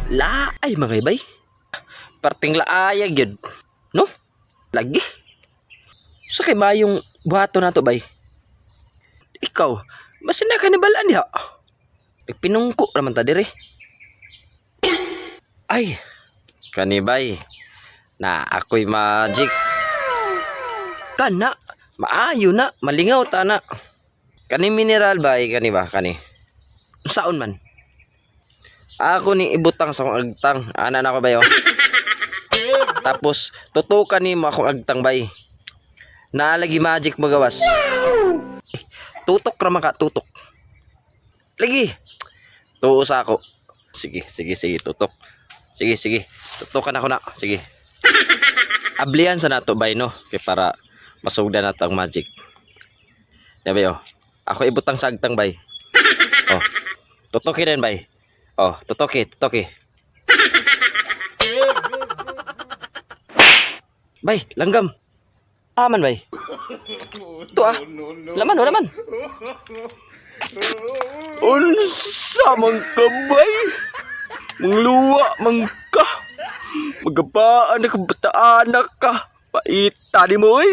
Laay mga bay. Parting laayag yun. No? Lagi. Sa kay ba yung buhato na to bay? Ikaw, mas na ka nabalaan diha. Pinungko naman ta dire. Ay, kanibay. Na ako'y magic. Kana, maayo na, malingaw ta na. Kani mineral bay, kani ba, kani. Saon man. Ako ni ibutang sa akong agtang. Ana na ko bayo. Tapos tutukan ni mo akong agtang bay. Naalagi magic mo gawas. Tutok ra man ka, tutok. Lagi. Tuo sa ako. Sige, tutok. Sige. Tutukan ako na. Sige. Ablihan sa nato bay no, kay para masugdan nato ang magic. Ya bayo. Ako ibutang sa agtang bay. Oh. Tutokin din bay. Oh, tutoki. Bay, langgam. Aman bay. Ito Laman. Unsa man ka bay? Mangluwa man ka. Magabaan na kabataan na ka. Paita ni mo